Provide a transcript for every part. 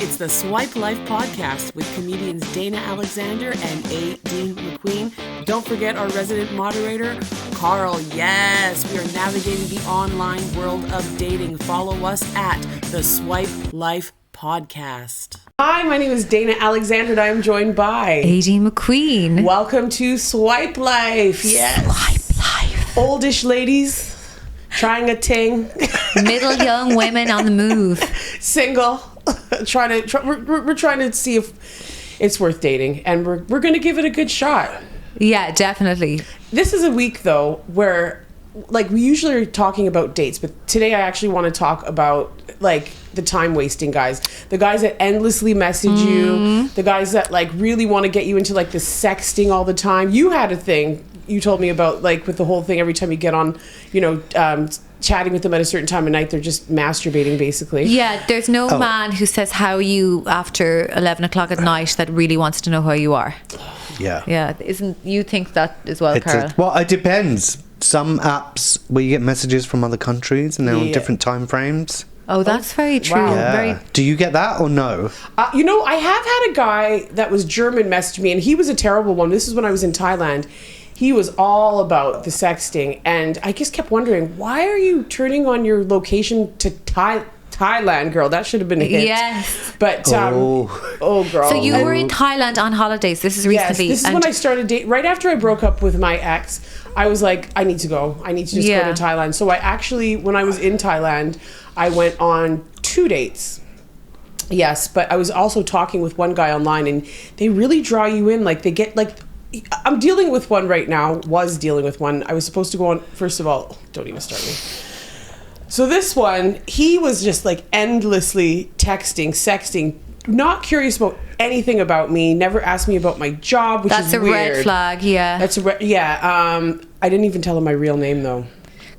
It's the Swipe Life podcast with comedians Dana Alexander and Aideen McQueen. Don't forget our resident moderator, Karl. Yes, we are navigating the online world of dating. Follow us at the Swipe Life podcast. Hi, my name is Dana Alexander and I am joined by Aideen McQueen. Welcome to Swipe Life. Yes. Swipe Life. Oldish ladies trying a ting. Middle young women on the move. Single. We're trying to see if it's worth dating, and we're going to give it a good shot. Yeah, definitely. This is a week though where, like, we usually are talking about dates, but today I actually want to talk about, like, the time wasting guys, the guys that endlessly message you, the guys that, like, really want to get you into, like, the sexting all the time. You had a thing you told me about, like, with the whole thing. Every time you get on, chatting with them at a certain time of night, they're just masturbating, basically. Yeah, there's no man who says how you after 11 o'clock at night that really wants to know how you are. Yeah. Isn't you think that as well, Karl? Well, it depends. Some apps where you get messages from other countries and they're on different time frames. Oh, that's very true. Wow. Yeah. Do you get that or no? I have had a guy that was German message me, and he was a terrible one. This is when I was in Thailand. He was all about the sexting, and I just kept wondering, why are you turning on your location to Thailand, girl? That should have been a hit. Yes. But, girl. So you were in Thailand on holidays. This is recently. Yes, this is when I started dating. Right after I broke up with my ex, I was like, I need to go. I need to just go to Thailand. So I actually, when I was in Thailand, I went on 2 dates. Yes, but I was also talking with one guy online, and they really draw you in. Like, they get, like... I'm dealing with one right now. Was dealing with one. I was supposed to go on. First of all, don't even start me. So this one, he was just like endlessly texting, sexting, not curious about anything about me. Never asked me about my job, which is weird. That's a red flag. Yeah. That's a I didn't even tell him my real name though.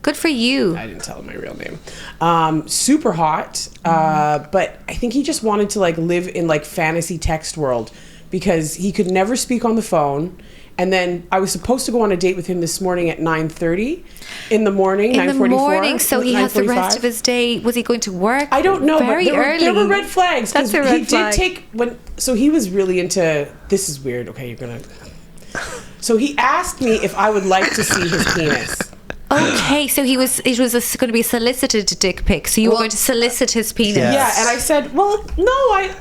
Good for you. I didn't tell him my real name. Super hot, but I think he just wanted to like live in like fantasy text world. Because he could never speak on the phone. And then I was supposed to go on a date with him this morning at 9:30 in the morning, 9:44. In the morning, so he has the rest of his day. Was he going to work? I don't know, Very but early. there were red flags. That's a red flag. So he was really into, this is weird, okay, you're gonna... So he asked me if I would like to see his penis. Okay, so it was going to be a solicited dick pic. So you were going to solicit his penis. Yes. Yeah, and I said, well, no,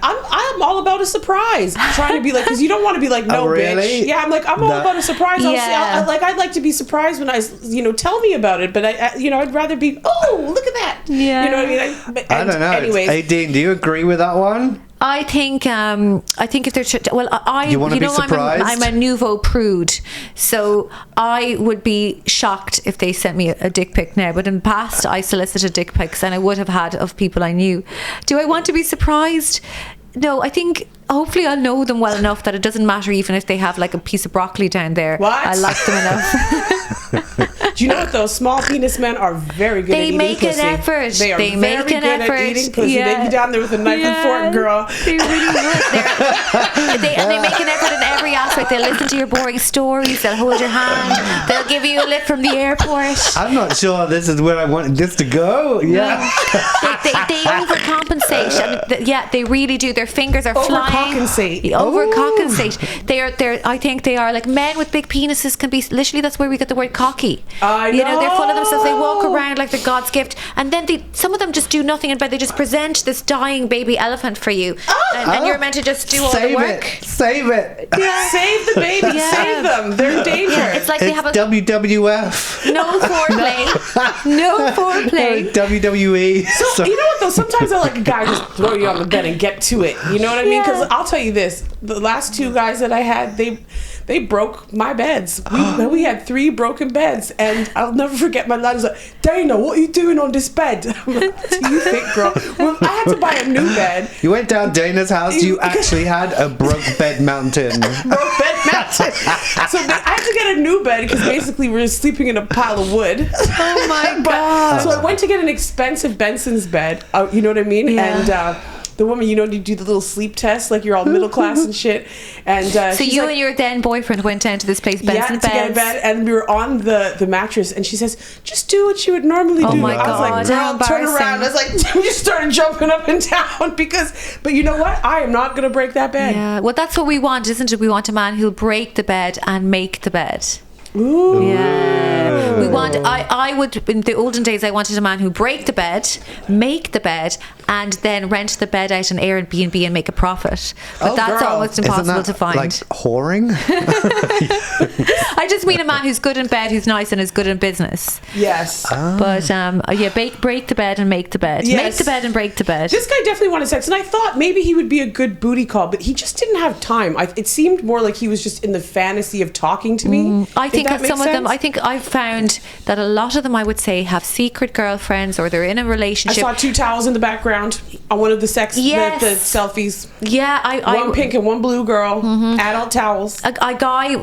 I'm all about a surprise. Trying to be like, because you don't want to be like, no, really? bitch. Yeah, I'm like, I'm all about a surprise. Yeah. I'd like to be surprised when tell me about it. But I'd rather be, oh, look at that. Yeah. You know what I mean? I don't know. Anyways, Aideen, do you agree with that one? I think if they're You want to be surprised? I'm a nouveau prude, so I would be shocked if they sent me a dick pic now. But in the past, I solicited dick pics, and I would have had of people I knew. Do I want to be surprised? No, I think hopefully I'll know them well enough that it doesn't matter even if they have like a piece of broccoli down there. What? I like them enough. Do you know what, though? Small penis men are very good at eating pussy. They make an effort. They are very make good at eating pussy. Yeah. They'd be down there with a knife and fork, girl. They really would. And they make an effort in every aspect. They'll listen to your boring stories. They'll hold your hand. They'll give you a lift from the airport. I'm not sure this is where I want this to go. Yeah. They overcompensate. And they really do. Their fingers are flying. Overcompensate. I think they are like men with big penises can be literally. That's where we get the word cocky. I know. They're full of themselves. They walk around like they're God's gift, and then some of them just do nothing about. They just present this dying baby elephant for you, and you're meant to just do all the work. Save it. Yeah. Save the baby. Yeah. Save them. They're in danger. Yeah. It's like they have a WWF. no foreplay. No foreplay. WWE. So you know what though? Sometimes I like a guy just throw you on the bed and get to it. You know what I mean? Because I'll tell you this: the last 2 guys that I had, they broke my beds. We had 3 broken beds, and I'll never forget my lad was like, Dana, what are you doing on this bed? I'm like, what do you think, girl? Well, I had to buy a new bed. You went down Dana's house. You actually had a broke bed mountain. Broke bed mountain. So I had to get a new bed because basically we were sleeping in a pile of wood. Oh my god! So I went to get an expensive Benson's bed. You know what I mean? Yeah. And the woman, you do the little sleep test, like you're all middle class and shit. And so you and your then boyfriend went down to this place, beds and beds. To get a bed, and we were on the mattress, and she says, "Just do what you would normally do." Oh my God, I was like, "Girl, turn around." I was like, we just started jumping up and down but you know what? I am not going to break that bed. Yeah, well, that's what we want, isn't it? We want a man who'll break the bed and make the bed. Ooh. Yeah. We want I would, in the olden days, I wanted a man who break the bed, make the bed, and then rent the bed out on Airbnb and make a profit. But that's almost impossible to find. Like whoring? I just mean a man who's good in bed, who's nice, and is good in business. Yes. But break the bed and make the bed. Yes. Make the bed and break the bed. This guy definitely wanted sex, and I thought maybe he would be a good booty call, but he just didn't have time. It seemed more like he was just in the fantasy of talking to me. I think that some of them, I think I've found that a lot of them, I would say, have secret girlfriends, or they're in a relationship. I saw 2 towels in the background on one of the the selfies. Yeah, one pink and one blue girl, adult towels. A guy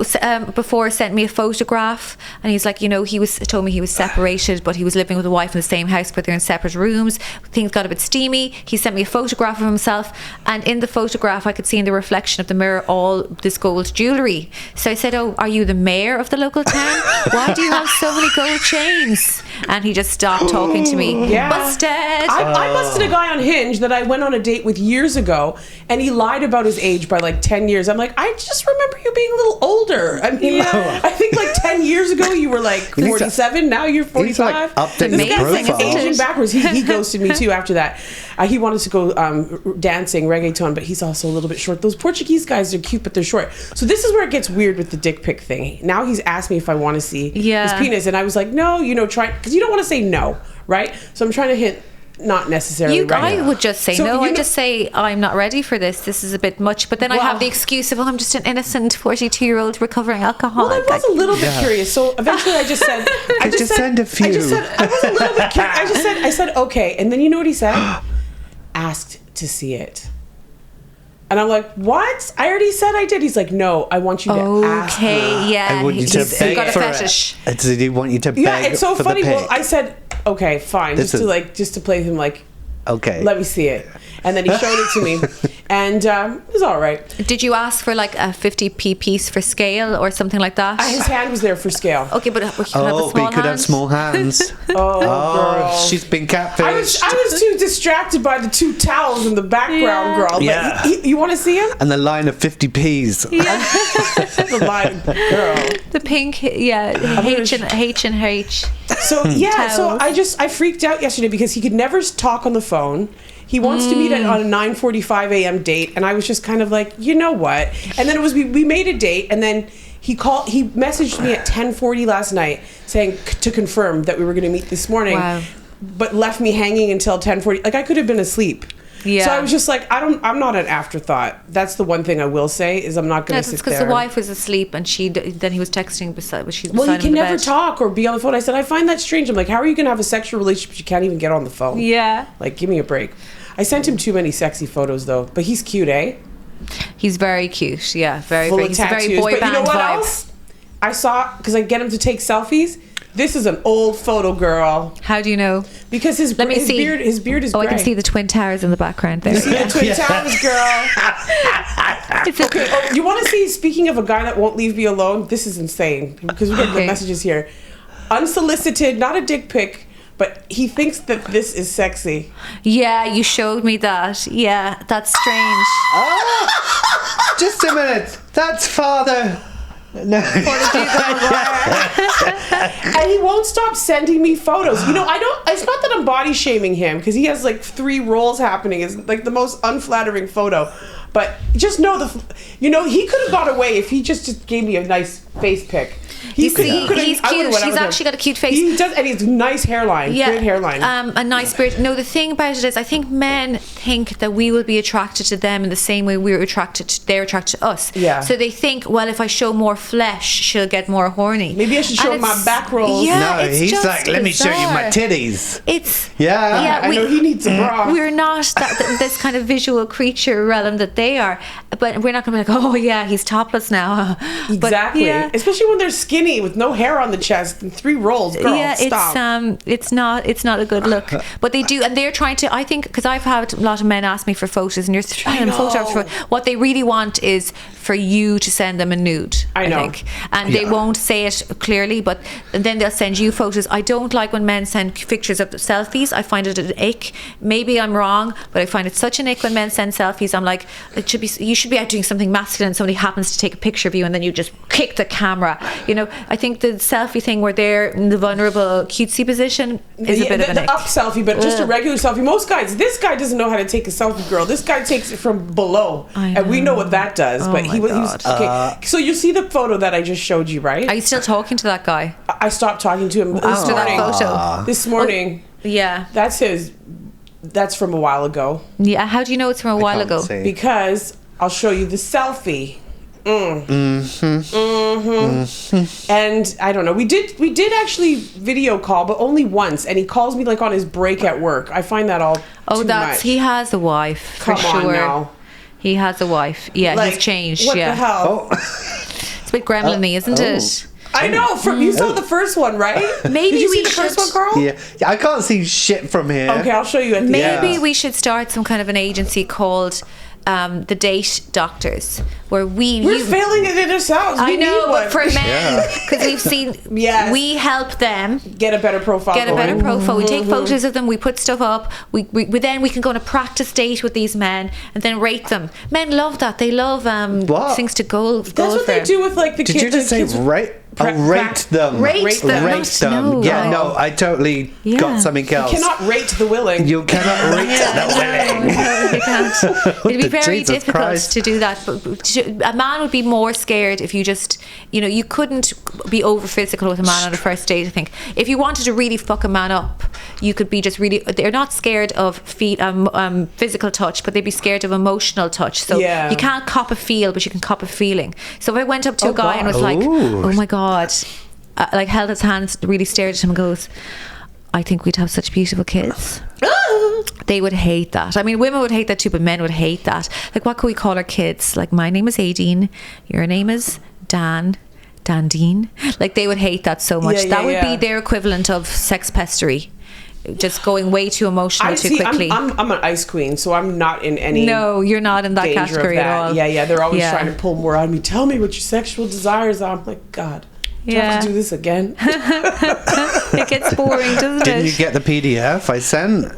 before sent me a photograph, and he's like, told me he was separated, but he was living with a wife in the same house, but they're in separate rooms. Things got a bit steamy. He sent me a photograph of himself, and in the photograph I could see in the reflection of the mirror all this gold jewellery. So I said, "Oh, are you the mayor of the local town? Why do you have so many gold chains?" And he just stopped talking to me. Yeah. Busted. I busted a guy on Hinge that I went on a date with years ago, and he lied about his age by like 10 years. I'm like, I just remember you being a little older. I mean, I think like 10 years ago you were like 47. Now you're 45. He's like updated this guy's like profile. aging backwards. He ghosted me too after that. He wanted to go dancing reggaeton, but he's also a little bit short. Those Portuguese guys are cute, but they're short. So this is where it gets weird with the dick pic thing. Now he's asked me if I want to see his penis, and I was like, no, try, because you don't want to say no, right? So I'm trying to hint. Not necessarily right. I would just say no. I just say, I'm not ready for this. This is a bit much. But then I have the excuse of, I'm just an innocent 42-year-old recovering alcoholic. Well, I was a little bit curious. So eventually I just said, send a few. I was a little bit curious. I said, okay. And then you know what he said? Asked to see it. And I'm like, what? I already said I did. He's like, no, I want you to ask. Okay, yeah. I want you to beg got a for fetish. it. Did he want you to beg? Yeah, it's so for funny. The Well, I said, okay, fine, just to play him like, okay, let me see it. And then he showed it to me, and it was all right. Did you ask for like a 50p piece for scale or something like that? His hand was there for scale. Okay, but he could have small hands. Girl. She's been catfished. I was too distracted by the 2 towels in the background, girl. Yeah. Like, you want to see him? And the line of 50p's. Yeah. The line, girl. The pink, H and H. So so I freaked out yesterday because he could never talk on the phone. He wants to meet on a 9:45 a.m. date, and I was just kind of like, you know what? And then it was we made a date, and then he messaged me at 10:40 last night saying to confirm that we were going to meet this morning, but left me hanging until 10:40. Like I could have been asleep. Yeah. So I was just like, I'm not an afterthought. That's the one thing I will say is I'm not going to sit there. That's because the wife was asleep and then he was texting beside him. Well, he can never talk or be on the phone. I said, I find that strange. I'm like, how are you going to have a sexual relationship if you can't even get on the phone? Yeah. Like, give me a break. I sent him too many sexy photos though, but he's cute, eh? He's very cute. Yeah, very. He's tattoos. a very boy but band you know what vibe. Else? I saw because I get him to take selfies. This is an old photo, girl. How do you know? Because his beard is gray. I can see the Twin Towers in the background there. You see the Twin Towers, girl. Okay, you want to see, speaking of a guy that won't leave me alone, this is insane. Because we're getting the messages here. Unsolicited, not a dick pic, but he thinks that this is sexy. Yeah, you showed me that. Yeah, that's strange. Oh, just a minute. That's father. No. And he won't stop sending me photos. It's not that I'm body shaming him because he has like 3 rolls happening. It's like the most unflattering photo. But just know he could have got away if he just gave me a nice face pic. He's cute. He's actually got a cute face. He does, and he's nice hairline. Yeah, good hairline. A nice beard. No, the thing about it is, I think men think that we will be attracted to them in the same way they're attracted to us. Yeah. So they think, well, if I show more flesh, she'll get more horny. Maybe I should show my back rolls. Yeah, no, he's like, let me show you my titties. I know he needs a bra. We're not this kind of visual creature realm that they are, but we're not going to be like, oh yeah, he's topless now. Exactly. Especially when there's skinny with no hair on the chest and 3 rolls. Girl, stop. It's not a good look. But they do, and they're trying to. I think because I've had a lot of men ask me for photos, and you're throwing photos for what they really want is for you to send them a nude. I think, and they won't say it clearly, but then they'll send you photos. I don't like when men send pictures of selfies. I find it an ick. Maybe I'm wrong, but I find it such an ick when men send selfies. I'm like, you should be out doing something masculine. Somebody happens to take a picture of you, and then you just kick the camera. You know, I think the selfie thing where they're in the vulnerable cutesy position is a bit of an ick. The up selfie, but just a regular selfie. Most guys, this guy doesn't know how to take a selfie, girl. This guy takes it from below, and we know what that does. But he was okay. So you see the photo that I just showed you, right? Are you still talking to that guy? I stopped talking to him after that photo. This morning. Yeah, that's from a while ago. Yeah, how do you know it's from a while ago? See. Because I'll show you the selfie. And I don't know. We did actually video call, but only once. And he calls me like on his break at work. I find that all too much. He has a wife for sure. Come on now. He has a wife. Yeah, like, he's changed. What the hell? It's a bit gremlin-y, isn't it? I know. You saw the first one, right? Maybe Did you see we the first one, Karl? Yeah, I can't see shit from here. Okay, I'll show you at the end. Maybe we should start some kind of an agency called the Date Doctors, where we're failing it in ourselves. I know, but for men, because we've seen, we help them get a better profile. We take photos of them. We put stuff up. We then we can go on a practice date with these men and then rate them. Men love that. They love things to go. That's what they do with like the kids. Did you just say rate? Rate them. Rate them. No. Yeah, no, I totally got something else. You cannot rate the willing. You cannot rate the willing. No, you can't. It'd be very difficult to do that. But a man would be more scared if you just, you couldn't be over physical with a man on a first date, I think. If you wanted to really fuck a man up, you could be just really, they're not scared of physical touch, but they'd be scared of emotional touch. So you can't cop a feel, but you can cop a feeling. So if I went up to a guy and was like, oh my God, like held his hands, really stared at him and goes, I think we'd have such beautiful kids. They would hate that. I mean, women would hate that too, but men would hate that. Like, what could we call our kids? Like, my name is Aideen, your name is Dandine. Like, they would hate that so much. That would be their equivalent of sex pestery. Just going way too emotional too quickly. I'm an ice queen, so I'm not in any. No, you're not in that category at all. Yeah, they're always trying to pull more out of me. Tell me what your sexual desires are. I'm like, God, do I have to do this again? It gets boring, doesn't it? Didn't you get the PDF I sent?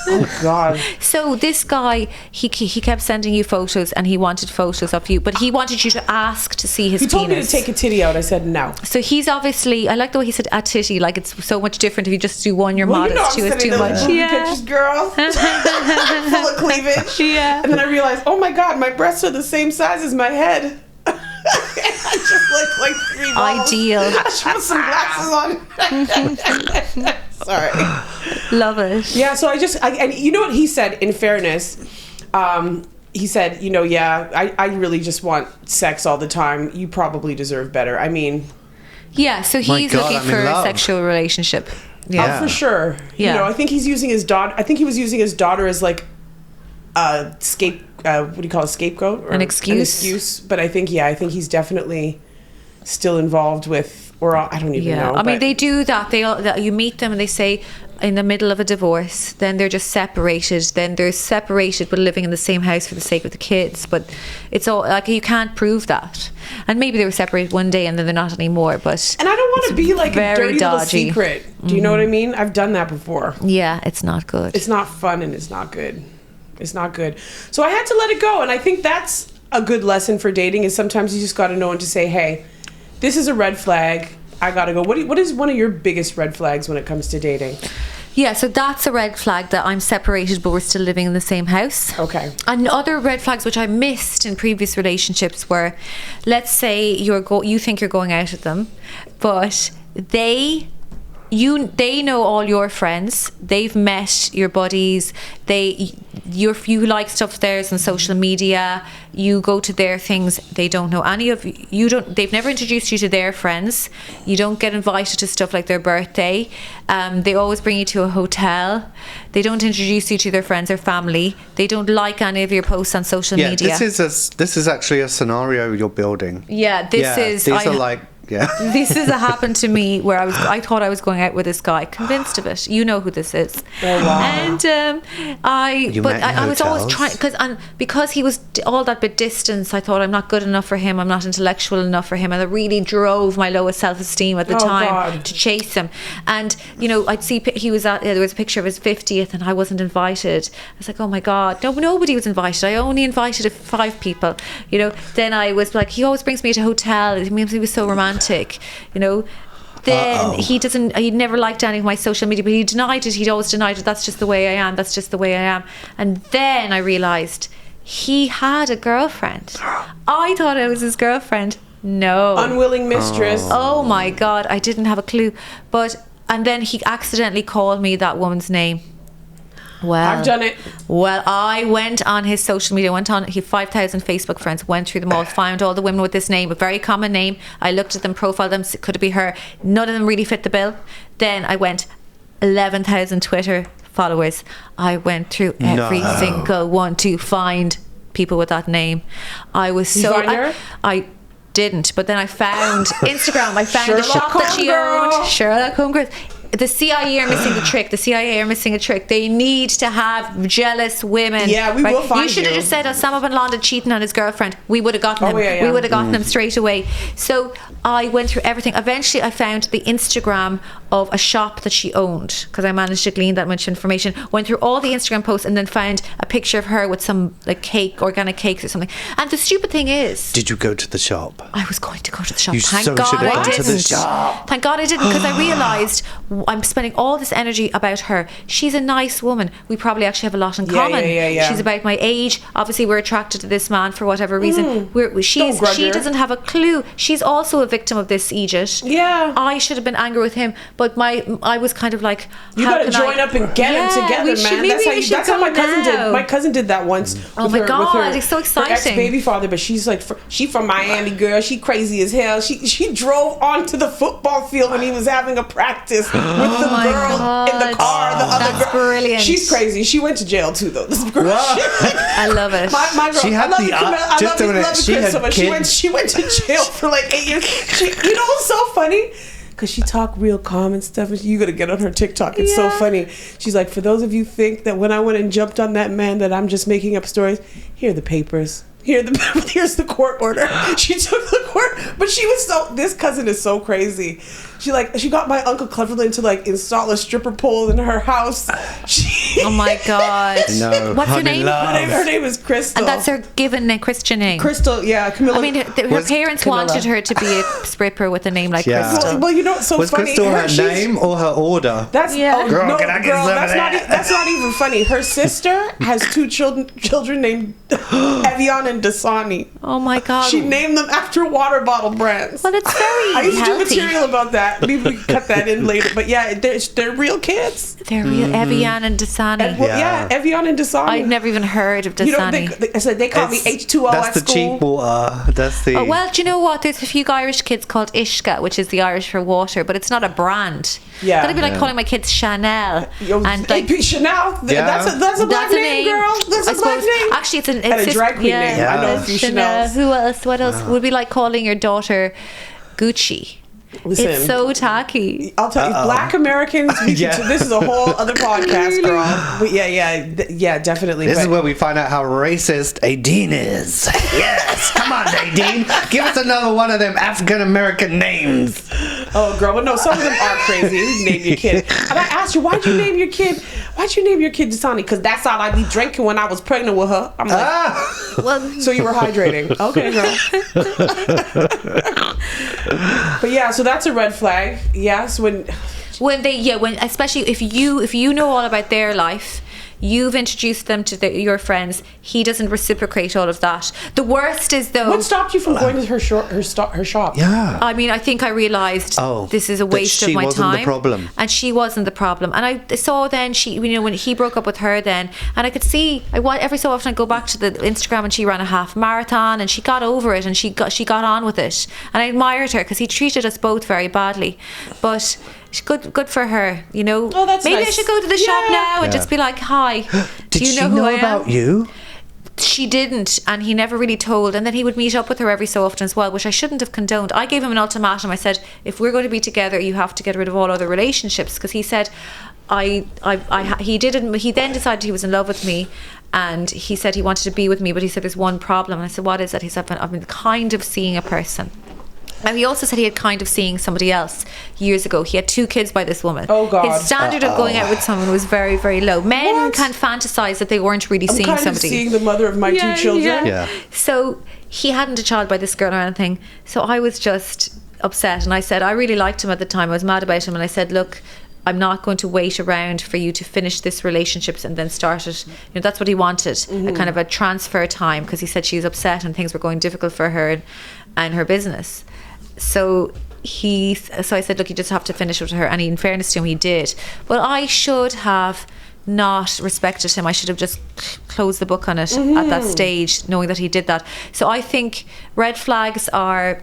Oh God. So this guy, he kept sending you photos, and he wanted photos of you, but he wanted you to ask to see his penis. He told me to take a titty out. I said no. So he's obviously, I like the way he said a titty, like it's so much different if you just do one, you're modest, two is too much. Pictures, girl. Full of cleavage. Yeah. And then I realized, oh my God, my breasts are the same size as my head. I just look like 3 balls. Ideal. I should put some glasses on. Sorry. Love it. Yeah, so and you know what he said, in fairness, he said, I really just want sex all the time. You probably deserve better. I mean. Yeah, so he's looking for a sexual relationship. Yeah. For sure. Yeah. I think he's using his daughter. I think he was using his daughter as like a what do you call a scapegoat? Or an excuse. But I think he's definitely still involved with, or I don't even know. I mean, they do that. You meet them and they say in the middle of a divorce, then they're just separated. Then they're separated but living in the same house for the sake of the kids. But it's all like, you can't prove that. And maybe they were separated one day and then they're not anymore. And I don't want to be like a dirty little secret. Do you know what I mean? I've done that before. Yeah, it's not good. It's not fun and it's not good. It's not good. So I had to let it go. And I think that's a good lesson for dating, is sometimes you just got to know when to say, hey, this is a red flag. I got to go. What is one of your biggest red flags when it comes to dating? Yeah, so that's a red flag, that I'm separated but we're still living in the same house. Okay. And other red flags which I missed in previous relationships were, let's say you think you're going out with them, but they know all your friends, they've met your buddies, you like stuff of theirs on social media, you go to their things, they don't know any of you, they've never introduced you to their friends, you don't get invited to stuff like their birthday, they always bring you to a hotel, they don't introduce you to their friends or family, they don't like any of your posts on social media. This is actually a scenario you're building. These are like Yeah. This has happened to me where I thought I was going out with this guy, convinced of it. You know who this is. Oh, wow. And I was always trying, because he was all that bit distance. I thought I'm not good enough for him. I'm not intellectual enough for him, and it really drove my lowest self-esteem at the time to chase him. And I'd see there was a picture of his 50th, and I wasn't invited. I was like, oh my God, nobody was invited. I only invited 5 people. Then I was like, he always brings me to a hotel. It means he was so romantic. Then he never liked any of my social media, but he denied it. He'd always denied it. That's just the way I am. That's just the way I am. And then I realised he had a girlfriend. I thought I was his girlfriend. No. Unwilling mistress. Oh my God, I didn't have a clue. And then he accidentally called me that woman's name. Well, I've done it. Well, I went on his social media, he had 5,000 Facebook friends, went through them all, found all the women with this name, a very common name. I looked at them, profiled them, could it be her? None of them really fit the bill. Then I went 11,000 Twitter followers. I went through every single one to find people with that name. I was You find her? I didn't, but then I found Instagram. I found the Sherlock shop that she Holmes girl. owned. Sherlock Holmes girl. The CIA are missing the trick. The CIA are missing a trick. They need to have jealous women. Yeah, we will find you. should have just said Osama bin Laden cheating on his girlfriend. We would have gotten him. Yeah. We would have gotten him straight away. So I went through everything. Eventually, I found the Instagram of a shop that she owned, because I managed to glean that much information. Went through all the Instagram posts and then found a picture of her with some cake, organic cakes or something. And the stupid thing is, Did you go to the shop? I was going to go to the shop. You Thank so God should have I gone didn't. to the shop. Thank God I didn't, because I realised I'm spending all this energy about her. She's a nice woman. We probably actually have a lot in common. Yeah. She's about my age. Obviously, we're attracted to this man for whatever reason. She doesn't have a clue. She's also a victim of this Egypt. Yeah. I should have been angry with him, but I was kind of like, you gotta join up and get them together, man. That's how my cousin did. My cousin did that once. Oh my God, it's so exciting. Her ex-baby father, but she's like, she from Miami, girl. She crazy as hell. She drove onto the football field when he was having a practice with the girl in the car. The other That's girl. brilliant. She's crazy. She went to jail too, though. This girl. I love it. My girl. She had She went to jail for like 8 years. What's so funny? Because she talked real calm and stuff, and you gotta get on her TikTok. It's so funny. She's like, for those of you think that when I went and jumped on that man that I'm just making up stories, here are the papers. Here's the court order. She took the court, but this cousin is so crazy. She got my Uncle Cleverland to install a stripper pole in her house. Oh my God. No. What's her name? Her name is Crystal. And that's her given name, Christian name. Crystal, yeah, Camilla. I mean, her parents wanted her to be a stripper with a name like Crystal. Well, you know what's so funny? Was Crystal her name or her order? That's Girl, can I get some of that? That's not even funny. Her sister has 2 children named Evian and Dasani. Oh my God. She named them after water bottle brands. Well, it's very I used to do healthy. material about that. Maybe we can cut that in later. But yeah, they're real kids. They're real. Evian and Dasani. Evian and Dasani. I've never even heard of Dasani. I said they call me H2O That's at the school. cheap water. That's the... Oh, well, do you know what? There's a few Irish kids called Ishka, which is the Irish for water, but it's not a brand. Yeah. That'd be like calling my kids Chanel. And Chanel. That's a black name, girl. That's a black name. Actually, it's a drag queen name. I know a few Chanels. Who else? What else? Would be like calling your daughter Gucci. Listen, it's so tacky. I'll tell you, Black Americans. This is a whole other podcast, girl. But yeah, definitely. This is where we find out how racist Aideen is. Yes, come on, Aideen, give us another one of them African American names. Oh, girl, but no, some of them are crazy. You name your kid, and I asked you, why'd you name your kid Dasani? Because that's all I be drinking when I was pregnant with her. I'm like, well, so you were hydrating, okay, girl. But yeah, so that's a red flag. Yes, when especially if you know all about their life, you've introduced them to your friends, he doesn't reciprocate all of that. The worst is though, what stopped you from going to her shop? Yeah, I mean, I think I realised this is a waste of my time. She wasn't the problem, and she wasn't the problem. And I saw then when he broke up with her, then, and I could see every so often I go back to the Instagram and she ran a half marathon and she got over it and she got on with it, and I admired her because he treated us both very badly, but. Good for her, you know. Oh, that's maybe nice. I should go to the shop now and just be like, "Hi, Did do you know she who know I am?" about you? She didn't, and he never really told. And then he would meet up with her every so often as well, which I shouldn't have condoned. I gave him an ultimatum. I said, if we're going to be together, you have to get rid of all other relationships. Because he said, he didn't. He then decided he was in love with me, and he said he wanted to be with me, but he said there's one problem. And I said, what is it? He said, I've been kind of seeing a person. Now, he also said he had kind of seeing somebody else years ago. He had 2 kids by this woman. Oh, God. His standard of going out with someone was very, very low. Men can fantasize that they weren't really seeing somebody. I'm seeing the mother of my 2 children. Yeah. So he hadn't a child by this girl or anything. So I was just upset. And I said, I really liked him at the time. I was mad about him. And I said, look, I'm not going to wait around for you to finish this relationship and then start it. That's what he wanted, a kind of a transfer time, because he said she was upset and things were going difficult for her and her business. So I said, look, you just have to finish with her. And in fairness to him, he did. But I should have not respected him. I should have just closed the book on it at that stage, knowing that he did that. So I think red flags are,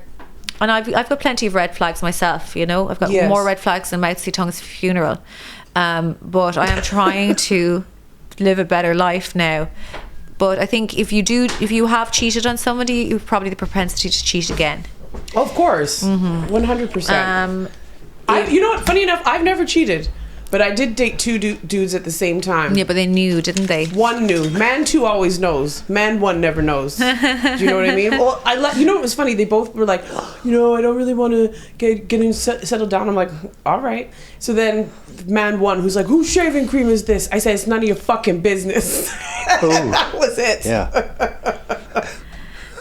and I've got plenty of red flags myself, I've got more red flags than Mao Zedong's funeral. But I am trying to live a better life now. But I think if you have cheated on somebody, you've probably the propensity to cheat again. Of course, 100%. You know what? Funny enough, I've never cheated, but I did date 2 dudes at the same time. Yeah, but they knew, didn't they? One knew. Man 2 always knows. Man 1 never knows. Do you know what I mean? Well, you know what was funny? They both were like, I don't really want to get settled down. I'm like, all right. So then man 1, who's like, whose shaving cream is this? I said, it's none of your fucking business. That was it. Yeah.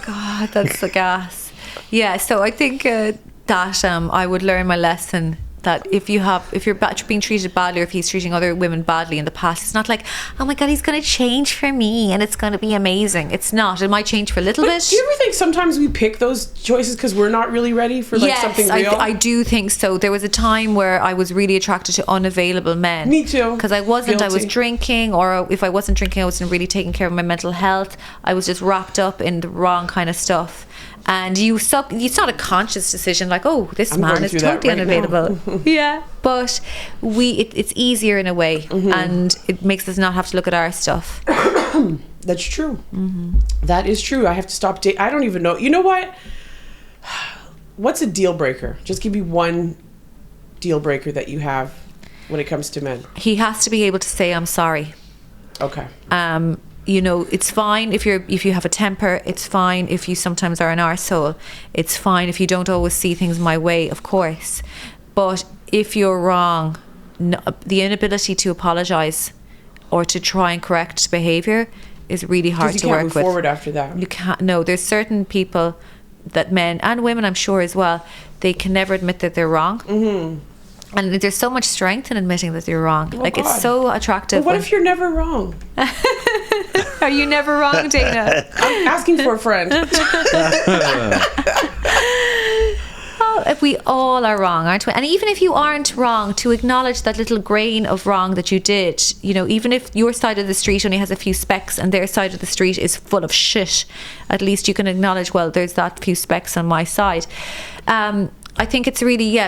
God, that's the gas. Yeah, so I think that I would learn my lesson, that if you're being treated badly, or if he's treating other women badly in the past, it's not like, oh my God, he's going to change for me and it's going to be amazing. It's not. It might change for a little bit. Do you ever think sometimes we pick those choices because we're not really ready for something real? I do think so. There was a time where I was really attracted to unavailable men. Me too. Because I was drinking, or if I wasn't drinking, I wasn't really taking care of my mental health. I was just wrapped up in the wrong kind of stuff. And it's not a conscious decision, like, oh, this man is totally unavailable. Yeah, but it's easier in a way, and it makes us not have to look at our stuff. That's true. That is true. I have to stop dating. I don't even know. You know what? What's a deal breaker? Just give me one deal breaker that you have when it comes to men. He has to be able to say, I'm sorry. Okay. It's fine if you have a temper. It's fine if you sometimes are an arsehole. It's fine if you don't always see things my way, of course. But if you're wrong, the inability to apologise or to try and correct behaviour is really hard to work with. You can't move forward after that. You can't. No, there's certain people that men and women, I'm sure as well, they can never admit that they're wrong. And there's so much strength in admitting that you're wrong. Oh, God. It's so attractive. But what if you're never wrong? Are you never wrong, Dana? I'm asking for a friend. If we all are wrong, aren't we? And even if you aren't wrong, to acknowledge that little grain of wrong that you did, even if your side of the street only has a few specks and their side of the street is full of shit, at least you can acknowledge, well, there's that few specks on my side. I think it's really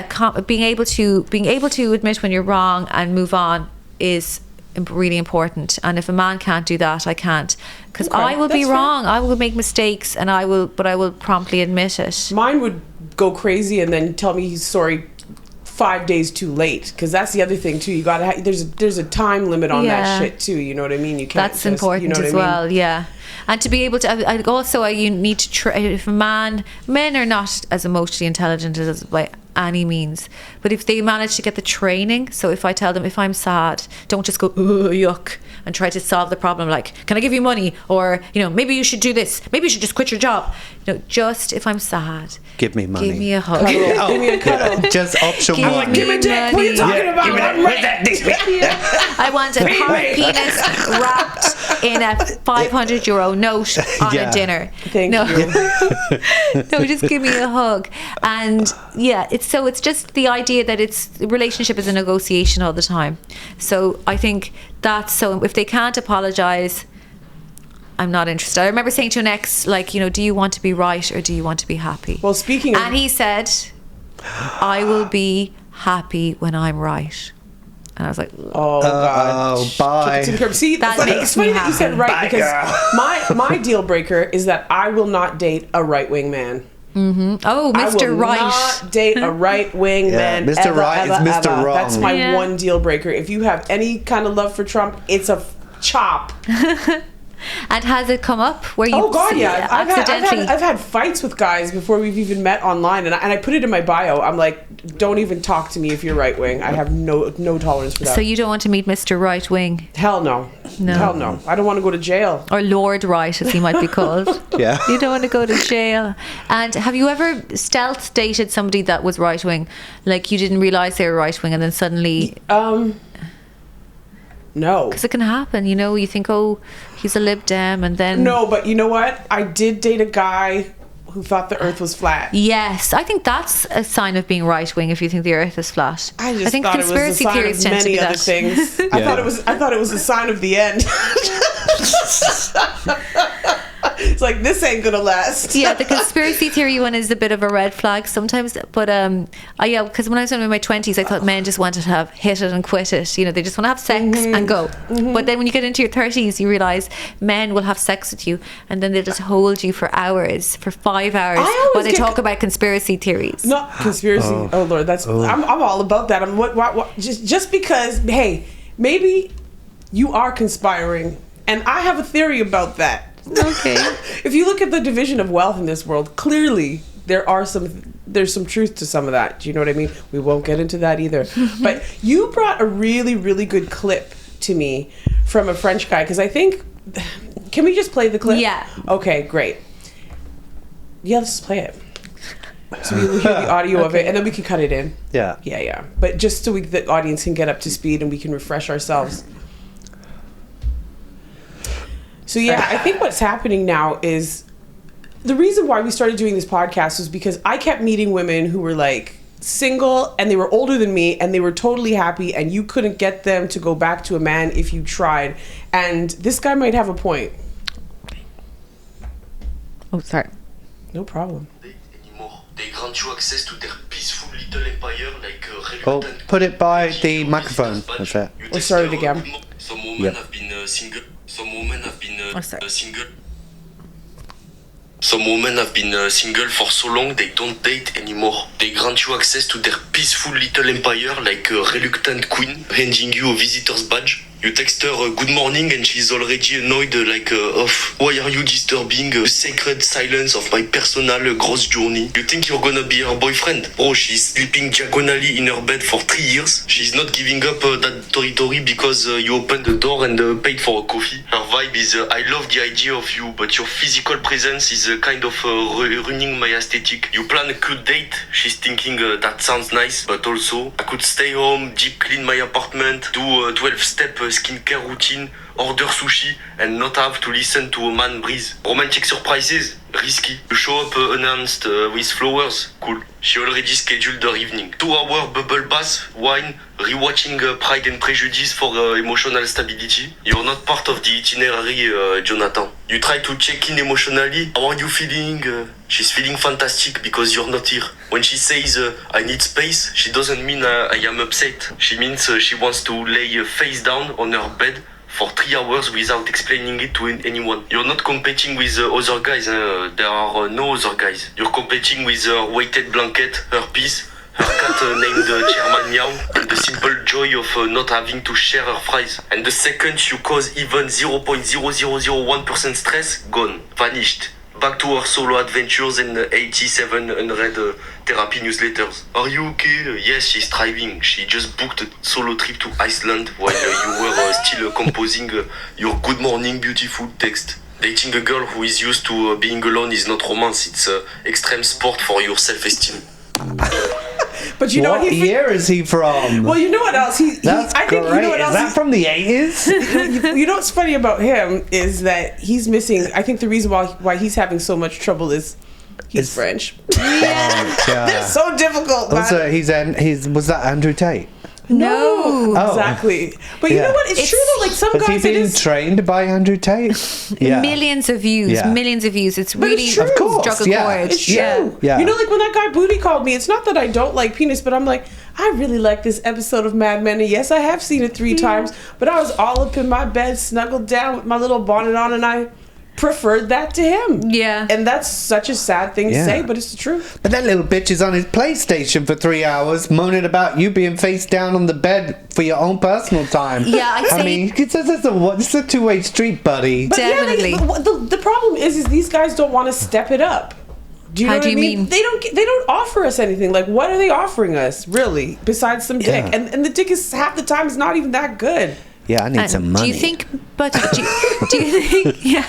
being able to admit when you're wrong and move on is really important. And if a man can't do that, I can't, because I will be wrong. I will make mistakes, and I will promptly admit it. Mine would go crazy and then tell me he's sorry 5 days too late, because that's the other thing too. You gotta there's a time limit on that shit too. You know what I mean? You can't. That's important as well. Yeah. And to be able to, you need to if men are not as emotionally intelligent as by any means, but if they manage to get the training, so if I tell them, if I'm sad, don't just go, oh, yuck, and try to solve the problem, like, can I give you money, or maybe you should do this, maybe you should just quit your job. Just if I'm sad, give me money, give me a hug, give me a cuddle. Just option one. Give me a dick. What are you talking about? I want a hard penis wrapped in a €500 note on a dinner. Thank you. No, just give me a hug. And it's just the idea that relationship is a negotiation all the time. So I think if they can't apologise, I'm not interested. I remember saying to an ex, like, do you want to be right or do you want to be happy? Well, speaking of... And he said, I will be happy when I'm right. And I was like, Oh God! Oh, bye. See, That but makes it's funny me that you said happy. right Bye, because girl. my deal breaker is that I will not date a right wing man. oh, I Mr. will Right. not date a right wing Yeah, man. Mr. Ever, Right is ever, Mr. ever. Wrong. That's my Yeah. one deal breaker. If you have any kind of love for Trump, it's a chop. And has it come up where you Oh God, yeah. accidentally? I've had fights with guys before we've even met online, and I put it in my bio. I'm like, don't even talk to me if you're right wing. I have no tolerance for that. So you don't want to meet Mr. Right Wing Hell no. No. Hell no. I don't want to go to jail. or Lord Right, as he might be called. Yeah. You don't want to go to jail. And have you ever stealth dated somebody that was right wing? Like you didn't realize they were right wing, and then suddenly, No. because it can happen. You know, you think, oh, he's a Lib Dem, and then No, but you know what? I did date a guy who thought the earth was flat. Yes, I think that's a sign of being right wing if you think the earth is flat. I just think thought it was a conspiracy sign theories of tend to be many other that. things. I thought it was a sign of the end. It's like, this ain't gonna last. Yeah, the conspiracy theory one is a bit of a red flag sometimes. But yeah, because when I was in my 20s, I thought men just wanted to have hit it and quit it. You know, they just want to have sex and go. But then when you get into your 30s, you realize men will have sex with you and then they'll just hold you for hours, for 5 hours, always while they get- talk about conspiracy theories. Not conspiracy. Oh Lord, that's I'm all about that. I'm what just because, hey, maybe you are conspiring, and I have a theory about that. Okay. If you look at the division of wealth in this world, clearly there's some truth to some of that. Do you know what I mean? We won't get into that either. But you brought a really, really good clip to me from a French guy, because I think, can we just play the clip? Yeah. Okay, great. Yeah, let's just play it. So we will hear the audio of it, and then we can cut it in. Yeah. Yeah. But just so the audience can get up to speed and we can refresh ourselves. So yeah, I think what's happening now is the reason why we started doing this podcast was because I kept meeting women who were like single and they were older than me and they were totally happy, and you couldn't get them to go back to a man if you tried. And this guy might have a point. Oh, sorry. No problem. Anymore. They grant you access to their peaceful little empire like Oh, put it by the microphone. That's it. Let's start it again. Some women Yep. have been single. Some women have been Oh, sorry. single. Some women have been single for so long they don't date anymore. They grant you access to their peaceful little empire like a reluctant queen handing you a visitor's badge. You text her good morning and she's already annoyed why are you disturbing the sacred silence of my personal gross journey? You think you're gonna be her boyfriend? Bro, she's sleeping diagonally in her bed for 3 years. She's not giving up that territory because you opened the door and paid for a coffee. Her vibe is I love the idea of you, but your physical presence is kind of ruining my aesthetic. You plan a cute date, she's thinking that sounds nice, but also I could stay home, deep clean my apartment, do a 12-step skincare routine, order sushi, and not have to listen to a man breathe. Romantic surprises, risky. You show up unannounced with flowers, cool. She already scheduled her evening. 2-hour bubble bath, wine, rewatching Pride and Prejudice for emotional stability. You're not part of the itinerary, Jonathan. You try to check in emotionally. How are you feeling? She's feeling fantastic because you're not here. When she says I need space, she doesn't mean I am upset. She means she wants to lay face down on her bed for 3 hours without explaining it to anyone. You're not competing with other guys. There are no other guys. You're competing with her weighted blanket, her peace, her cat named Chairman Meow, and the simple joy of not having to share her fries. And the second you cause even 0.0001% stress, gone, vanished. Back to her solo adventures and 8700 therapy newsletters. Are you okay? Yes, she's thriving. She just booked a solo trip to Iceland while you were still composing your good morning beautiful text. Dating a girl who is used to being alone is not romance, it's extreme sport for your self-esteem. But you know What year is he from? Well, you know what else? That's I think great. you know what Is else. that from the 80s? You know what's funny about him is that he's missing. I think the reason why he's having so much trouble is he's French. Oh, God. It's so difficult. Man. Also, was that Andrew Tate? No, Oh. exactly. But you Yeah. know what? It's true though. Like some Has he guys, it been is. trained by Andrew Tate? Yeah. Millions of views, Yeah. millions of views. It's But really it's true. Of course, struck a yeah. chord. It's true. Yeah. You know, like when that guy Booty called me, it's not that I don't like penis, but I'm like, I really like this episode of Mad Men, and yes, I have seen it 3 times, but I was all up in my bed, snuggled down with my little bonnet on, and I preferred that to him. Yeah. And that's such a sad thing to say, but it's the truth. But that little bitch is on his PlayStation for 3 hours, moaning about you being face down on the bed for your own personal time. Yeah, I mean, it's a two-way street, buddy. But Definitely. the problem is these guys don't want to step it up. Do you know How what do I you mean? mean? They don't offer us anything. Like, what are they offering us, really, besides some dick? And the dick is half the time is not even that good. Yeah, I need some money. Do you think? But do you think? Yeah.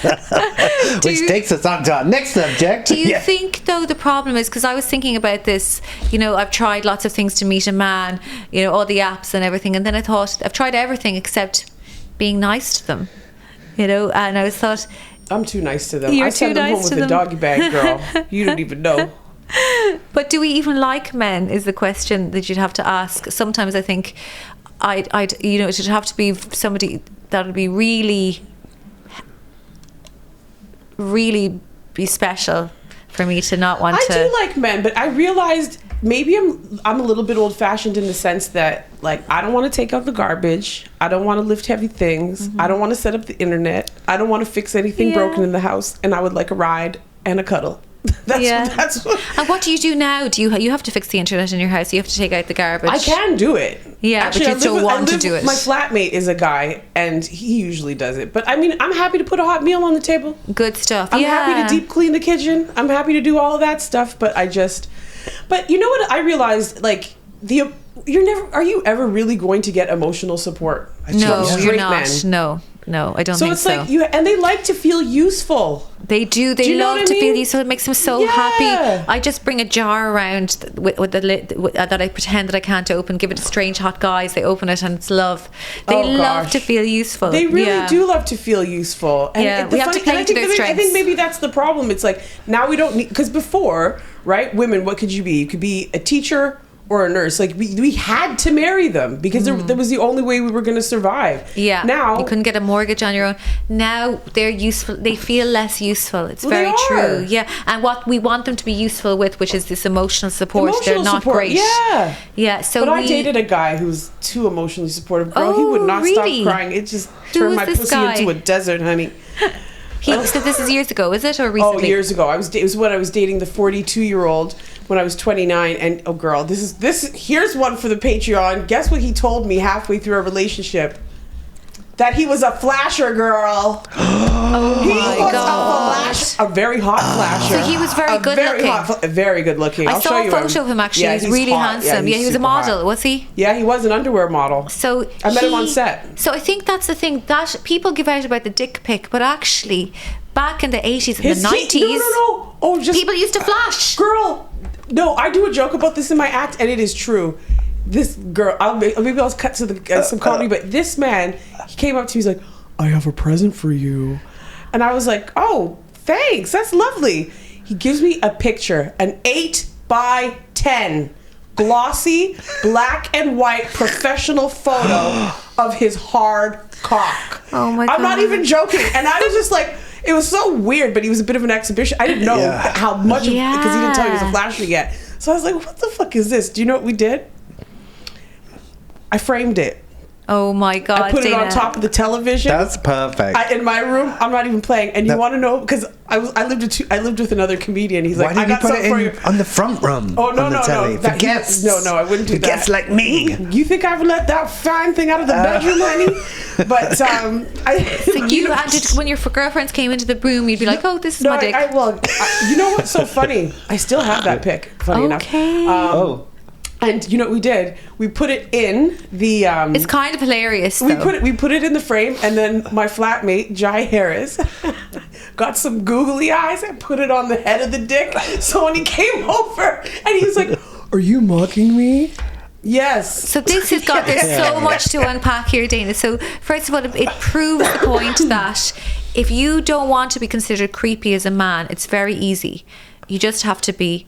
Which takes us on to our next subject. Do you think, though, the problem is, because I was thinking about this, you know, I've tried lots of things to meet a man, you know, all the apps and everything, and then I thought, I've tried everything except being nice to them, you know, and I thought, I'm too nice to them. You're I send too them nice home with to a them. doggy bag, girl. You don't even know. but do we even like men, is the question that you'd have to ask. Sometimes I think I'd you know, it should have to be somebody that would be really be special for me to not want to. I do like men, but I realized maybe I'm a little bit old fashioned in the sense that, like, I don't want to take out the garbage. I don't want to lift heavy things. I don't want to set up the internet. I don't want to fix anything broken in the house. And I would like a ride and a cuddle. That's what. And what do you do now? Do you have to fix the internet in your house? You have to take out the garbage? I can do it. Yeah, Actually, but you don't want to do it. My flatmate is a guy, and he usually does it. But I mean, I'm happy to put a hot meal on the table. Good stuff. I'm happy to deep clean the kitchen. I'm happy to do all of that stuff. But you know what I realized? Like, are you ever really going to get emotional support? No, from you're straight not. men? No, I don't So think it's so. like and they like to feel useful. They do. They you know love what I to feel mean? you, so it makes them so happy. I just bring a jar around with the lid that I pretend that I can't open. Give it to strange hot guys. They open it and it's love. They love to feel useful. They really do love to feel useful. And we have to play to their strengths. I think maybe that's the problem. It's like now we don't need, because before, right? Women, what could you be? You could be a teacher or a nurse. Like we had to marry them because that was the only way we were going to survive. Yeah. Now you couldn't get a mortgage on your own. Now they're useful. They feel less useful. It's very true. Yeah. And what we want them to be useful with, which is this emotional support. They're not great. Yeah. Yeah. So but I dated a guy who's too emotionally supportive. Girl, he would not stop crying. It just turned my pussy into a desert, honey. So this is years ago, is it, or recently? Oh, years ago. It was when I was dating the 42-year-old when I was 29. And oh, girl, here's one for the Patreon. Guess what he told me halfway through our relationship? That he was a flasher, girl. Oh my God. A very hot flasher. So he was very good looking. Very good looking. I saw a photo of him actually. Yeah, he was really hot. handsome. Yeah, he was a model, hot. was he? Yeah, he was an underwear model. So I met him on set. So I think that's the thing that people give out about the dick pic, but actually, back in the 80s and the 90s, no. Oh, just people used to flash. Girl, no, I do a joke about this in my act, and it is true. This girl, maybe I'll cut to some comedy, but this man, he came up to me, he's like, I have a present for you. And I was like, oh, thanks, that's lovely. He gives me a picture, an 8x10 glossy black and white professional photo of his hard cock. Oh my God. I'm not even joking. And I was just like, it was so weird, but he was a bit of an exhibition. I didn't know how much, because he didn't tell me he was a flasher yet. So I was like, what the fuck is this? Do you know what we did? I framed it. Oh my God, I put it on top of the television. That's perfect. In my room. I'm not even playing. And you want to know? Because I lived with another comedian. He's like, Why I didn't got you put something it for you. on the front room? Oh, no, on the no, telly? no. For guests. No, I wouldn't do for that. guests like me. You think I would let that fine thing out of the bedroom, honey? But so when your girlfriends came into the room, you'd be like, oh, this is my dick. You know what's so funny? I still have that pic. Funny enough. And you know what we did? We put it in the. It's kind of hilarious. Though. We put it in the frame, and then my flatmate Jai Harris got some googly eyes and put it on the head of the dick. So when he came over, and he was like, "Are you mocking me?" Yes. So this has got there's so much to unpack here, Dana. So first of all, it proves the point that if you don't want to be considered creepy as a man, it's very easy. You just have to be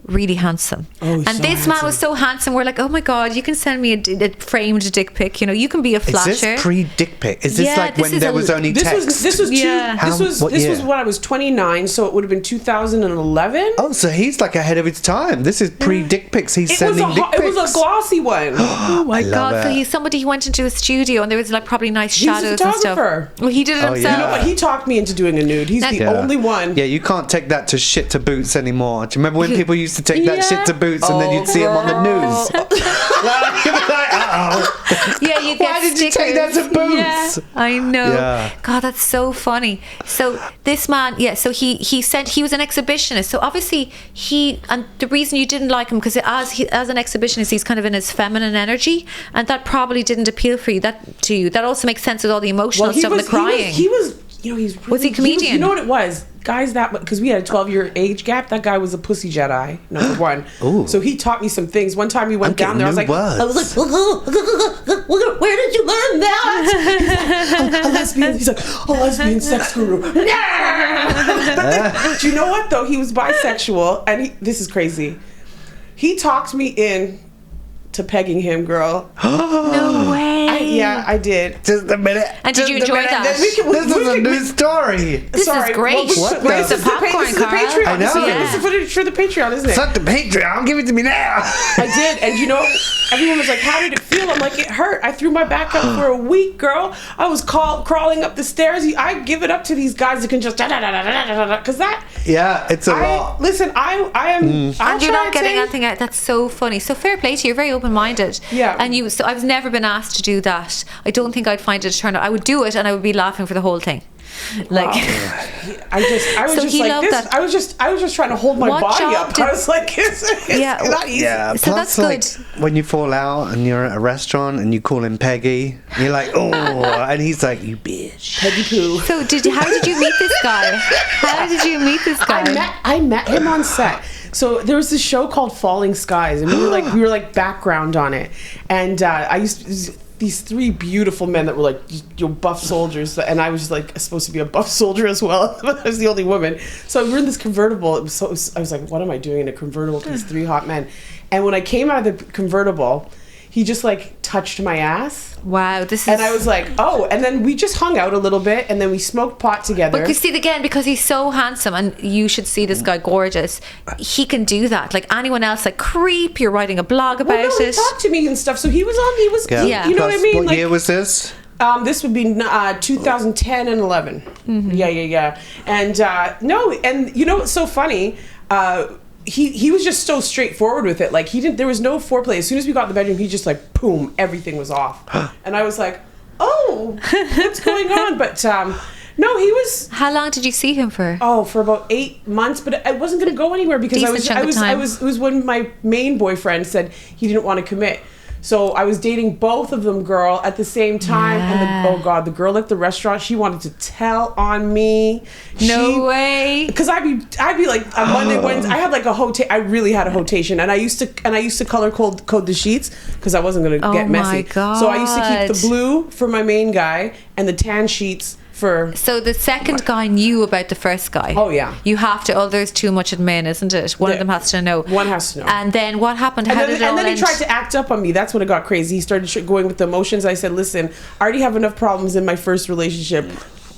really handsome. Oh, he's and so this man handsome. was so handsome. We're like, oh my God, you can send me a framed dick pic. You know, you can be a Is flasher. this pre-dick pic? Is this Yeah, like this when is there a- was only This text? was Yeah. this What was year? when I was 29, so it would have been 2011. Oh, so he's like ahead of his time. This is pre-dick pics. He's It was sending dick pics. it was a glossy one. Oh my love God! So it. he's somebody who went into a studio and there was like probably nice He's a shadows and stuff. photographer. Well, he did it Oh, himself. yeah. You know what? He talked me into doing a nude. He's the Yeah. only one. Yeah, you can't take that to shit to boots anymore. Do you remember when people used to take that Yeah. shit to boots and then you'd see him on the news? Like, you'd be like, uh-oh. Yeah, you get Why did you take that stickers. to Boots? Yeah, I know. Yeah. God, that's so funny. So this man, so he said he was an exhibitionist. So obviously and the reason you didn't like him because as an exhibitionist, he's kind of in his feminine energy, and that probably didn't appeal for you. That also makes sense with all the emotional stuff and the crying. He was you know, he's really, Was he a comedian? you know what it was? Guys that, because we had a 12-year age gap, that guy was a pussy Jedi, number one. Ooh. So he taught me some things. One time we went down there, I was like, words. where did you learn that? A lesbian. He's like, a lesbian sex guru. Do you know what though? He was bisexual, and this is crazy. He talked me in to pegging him, girl. No way. I did. Just a minute. And did you enjoy that? This is a new story. This is great. What Where's the- the popcorn, This is the Karl? Patreon. I know. This is footage for the Patreon, isn't it? Suck the Patreon. Give it to me now. I did, and you know, everyone was like, "How did it feel?" I'm like, "It hurt. I threw my back out for a week, girl. I was crawling up the stairs. I give it up to these guys that can just because that. Yeah, it's a lot. Listen, I am. And you're not getting anything out. That's so funny. So fair play to you. You're very open-minded. Yeah. And so I've never been asked to do that. I don't think I'd find it a turn out. I would do it and I would be laughing for the whole thing. Like, I was So just he like loved this. that. I was just trying to hold my What body job up. did- I was like, it's Yeah. not easy. Yeah, So plus that's like good. when you fall out and you're at a restaurant and you call him Peggy, you're like, oh, and he's like, you bitch. Peggy poo. so how did you meet this guy? How did you meet this guy? I met him on set. So there was this show called Falling Skies, and we were like background on it. And I used to, these three beautiful men that were like buff soldiers, and I was like supposed to be a buff soldier as well. I was the only woman. So we were in this convertible. I was like, what am I doing in a convertible with these three hot men? And when I came out of the convertible, he just like touched my ass. Wow, this is. And I was like, oh, and then we just hung out a little bit, and then we smoked pot together. But you see, again, because he's so handsome, and you should see this guy gorgeous, he can do that. Like anyone else, like creep, you're writing a blog about well, no, he it. talked to me and stuff. So he was Yeah. you know what I Plus, mean? What Like, year was this? This would be 2010 and 11. Mm-hmm. Yeah. And no, and you know what's so funny? He was just so straightforward with it. Like there was no foreplay. As soon as we got in the bedroom, he just like boom, everything was off. And I was like, oh, what's going on? But no, he was. How long did you see him for? For about 8 months, but I wasn't going to go anywhere because Decent chunk of time. it was when my main boyfriend said he didn't want to commit. So I was dating both of them, girl, at the same time. Yeah. And the girl at the restaurant, she wanted to tell on me. No way. Because I'd be like on Monday, Wednesday. I had like I really had a rotation, and I used to color code the sheets because I wasn't gonna get messy. my God. So I used to keep the blue for my main guy and the tan sheets for. So the second guy knew about the first guy. Oh, yeah. You have to. Oh, there's too much admin, isn't it? One of them has to know. One has to know. And then what happened? How did it all And then he end? tried to act up on me. That's when it got crazy. He started going with the emotions. I said, listen, I already have enough problems in my first relationship.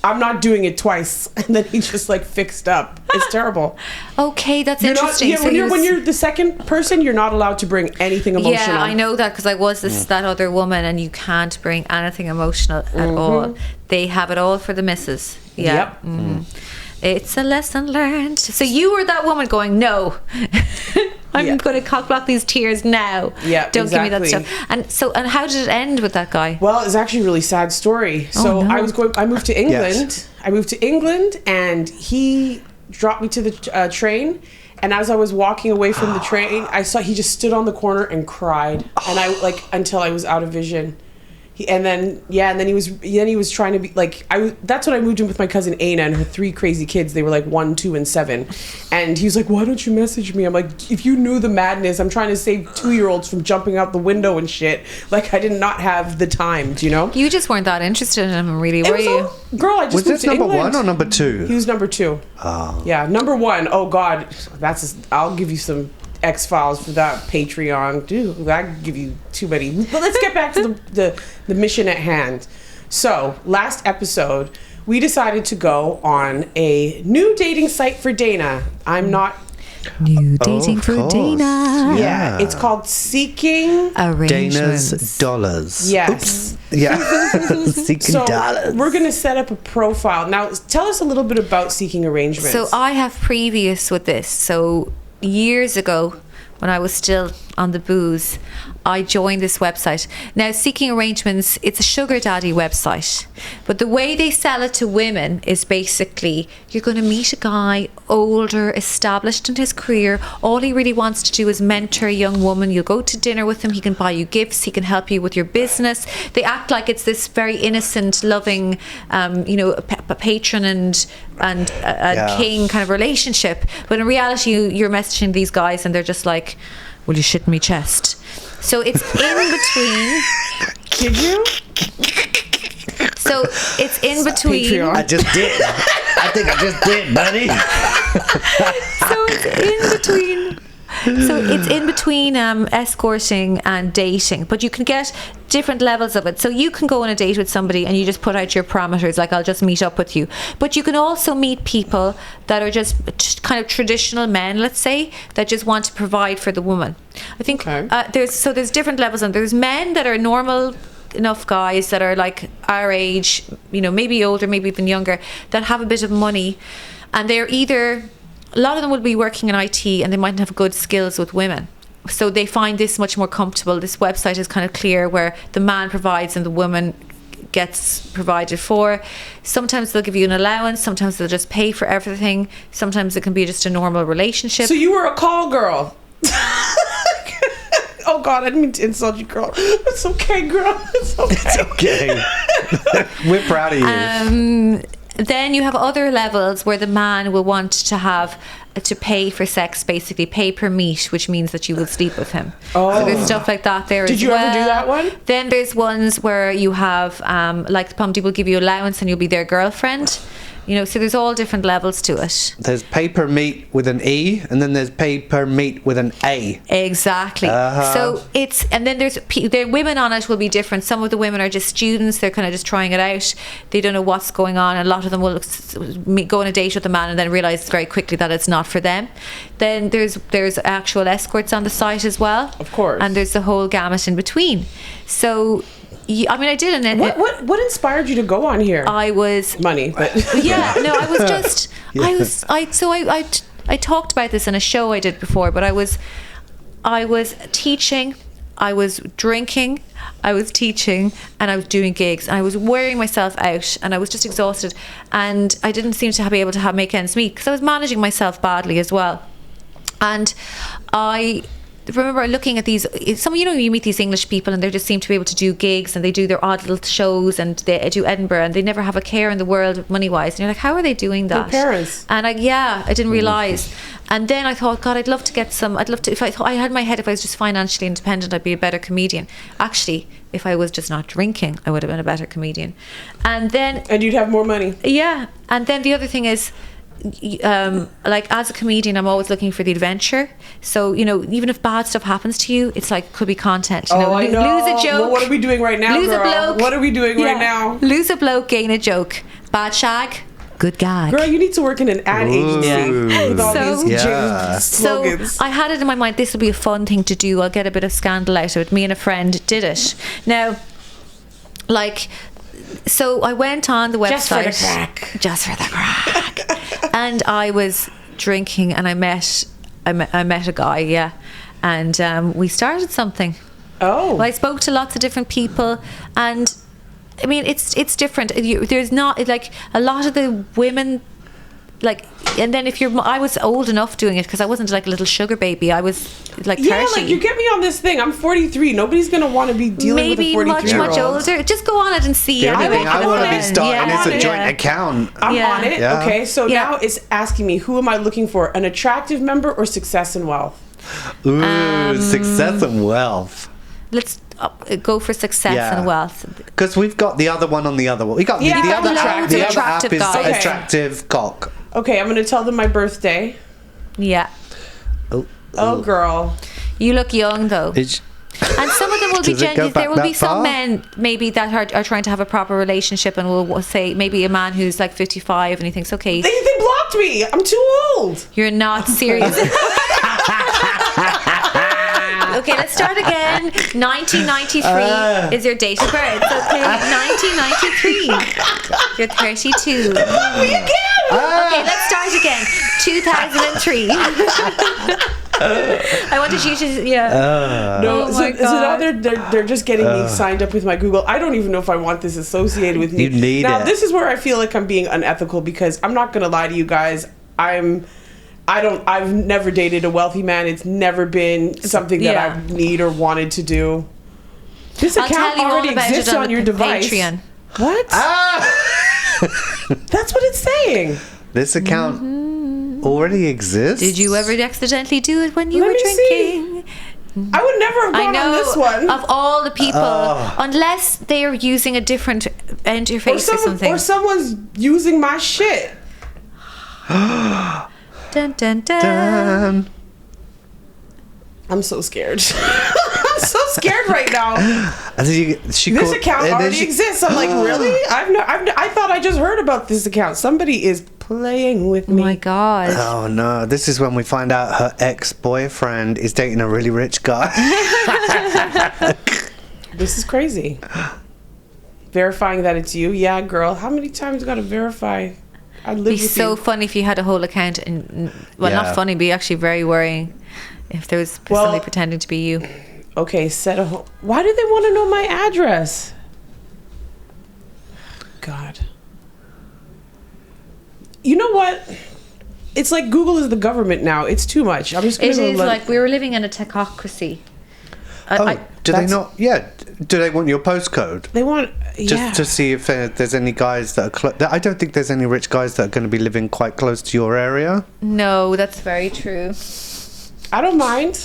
I'm not doing it twice. And then he just like fixed up. It's terrible. Okay, that's You're not, interesting. yeah, So when he when was- you're the second person, you're not allowed to bring anything emotional. Yeah, I know that because I was that other woman, and you can't bring anything emotional at all. They have it all for the missus. Yeah. Yep. It's a lesson learned. So you were that woman going, no, I'm Yeah. going to cock block these tears now. Yeah, Don't give me that exactly. stuff. And how did it end with that guy? Well, it's actually a really sad story. So no. I moved to England. Yes. I moved to England, and he dropped me to the train. And as I was walking away from the train, I saw he just stood on the corner and cried, and I until I was out of vision. And then he was trying to be like that's when I moved in with my cousin Aina and her 3 crazy kids. They were like 1, 2, and 7. And he was like, "Why don't you message me?" I'm like, "If you knew the madness, I'm trying to save 2-year-olds from jumping out the window and shit. Like I did not have the time, do you know?" You just weren't that interested in him, really, were you? Girl, I just Was moved this to number England. 1 or number 2? He was number 2. Oh. Yeah, number 1. Oh God, I'll give you some. X-Files for that Patreon. Dude, that give you too many. But let's get back to the mission at hand. So, last episode, we decided to go on a new dating site for Dana. I'm not... New dating for course. Dana. Yeah, it's called Seeking Arrangements. Dana's Dollars. Yes. Oops. Yeah. Seeking So Dollars. we're going to set up a profile. Now, tell us a little bit about Seeking Arrangements. So I have previous with this. So years ago, when I was still on the booze, I joined this website. Now, Seeking Arrangements, it's a sugar daddy website. But the way they sell it to women is basically, you're going to meet a guy, older, established in his career. All he really wants to do is mentor a young woman. You'll go to dinner with him. He can buy you gifts. He can help you with your business. They act like it's this very innocent, loving, a patron and king kind of relationship. But in reality, you're messaging these guys and they're just like, will you shit in me chest? So it's in between. Did you? So it's in between. Patreon. I just did. I think I just did, buddy. So it's in between. So it's in between escorting and dating, but you can get different levels of it. So you can go on a date with somebody and you just put out your parameters, like I'll just meet up with you. But you can also meet people that are just kind of traditional men, let's say, that just want to provide for the woman. I think there's different levels, and there's men that are normal enough guys that are like our age, maybe older, maybe even younger, that have a bit of money, and they're either, a lot of them will be working in IT and they might have good skills with women. So they find this much more comfortable. This website is kind of clear where the man provides and the woman gets provided for. Sometimes they'll give you an allowance. Sometimes they'll just pay for everything. Sometimes it can be just a normal relationship. So you were a call girl. Oh God, I didn't mean to insult you, girl. It's okay, girl. It's okay. It's okay. We're proud of you. Then you have other levels where the man will want to pay for sex, basically pay per meet, which means that you will sleep with him. Oh. So there's stuff like that there. Did you ever do that one? Then there's ones where you have like some people give you allowance and you'll be their girlfriend. So there's all different levels to it. There's pay per meet with an E, and then there's pay per meet with an A. Exactly. So and then there's women on it will be different. Some of the women are just students. They're kind of just trying it out. They don't know what's going on. And a lot of them will go on a date with a man and then realize very quickly that it's not for them. Then there's actual escorts on the site as well. Of course. And there's the whole gamut in between. So I did an. What inspired you to go on here? I was money, but yeah, no, I was just I talked about this in a show I did before, but I was teaching, I was drinking, I was teaching, and I was doing gigs, and I was wearing myself out, and I was just exhausted, and I didn't seem to be able to make ends meet because I was managing myself badly as well, and I remember looking at these, you meet these English people and they just seem to be able to do gigs and they do their odd little shows and they do Edinburgh and they never have a care in the world money wise, and you're like, how are they doing that? Their parents. And I didn't realise. And then I thought, God, I'd love to if I had in my head, if I was just financially independent, I'd be a better comedian. Actually, if I was just not drinking, I would have been a better comedian. And you'd have more money. Yeah. And then the other thing is, like as a comedian, I'm always looking for the adventure. So even if bad stuff happens to you, it's like could be content. I know. Lose a joke. Well, what are we doing right now, lose girl? A bloke. What are we doing right now? Lose a bloke, gain a joke. Bad shag, good gag. Girl, you need to work in an ad agency with all these slogans. So I had it in my mind, this will be a fun thing to do. I'll get a bit of scandal out of it. Me and a friend did it. Now, so I went on the website. Just for the crack. And I was drinking and I met a guy, yeah. And we started something. Oh. Well, I spoke to lots of different people, and I mean it's different. There's not like a lot of the women and then I was old enough doing it because I wasn't like a little sugar baby. I was like 30. Yeah, you get me on this thing. I'm 43. Nobody's going to want to be dealing with a 43-year-old. Much older. Just go on it and see. The only thing I want to be starting is a joint account. I'm on it. Yeah. Okay, so now it's asking me, who am I looking for? An attractive member or success and wealth? Ooh, success and wealth. Let's go for success and wealth. Because we've got the other one on the other one. We got the other app. The other app is attractive cock. Okay, I'm going to tell them my birthday. Yeah. Oh. Oh, girl. You look young though. It's- And some of them will be Does it go genuine. There will back be that some far? men maybe that are trying to have a proper relationship and will say maybe a man who's like 55 and he thinks, okay, They blocked me. I'm too old. you're not serious. Okay, let's start again. 1993 is your date of birth. Okay, 1993. You're 32. Me again. Okay, let's start again. 2003. I wanted you to, yeah. No, Oh so my now God. they're just getting me signed up with my Google. I don't even know if I want this associated with me. You need now, it. this is where I feel like I'm being unethical because I'm not gonna lie to you guys. I've never dated a wealthy man. It's never been something that Yeah. I need or wanted to do. This I'll account tell you all already about exists it on the your device. Patreon. What? That's what it's saying. This account already exists. Did you ever accidentally do it when you Let were me see. drinking? I would never have I gone know on this one. of all the people, unless they are using a different interface or something. Or someone's using my shit. Dun, dun, dun. Um, I'm so scared. I'm so scared right now. and then she This called- account and then already she- exists. I'm like, really? I thought I just heard about this account. Somebody is playing with Oh me. my God. Oh no! This is when we find out her ex-boyfriend is dating a really rich guy. This is crazy. Verifying that it's you? Yeah, girl. How many times you gotta verify? I live It'd be with so you. funny if you had a whole account and, well, Yeah. not funny, but actually very worrying if there was Well- somebody pretending to be you. Okay, why do they want to know my address? God. You know what? It's like Google is the government now. It's too much. I'm just gonna It go is let- like we were living in a techocracy. Oh, do they that's- not? Yeah. Do they want your postcode? they want Just to see if there's any guys that are I don't think there's any rich guys that are going to be living quite close to your area. No, that's very true. I don't mind.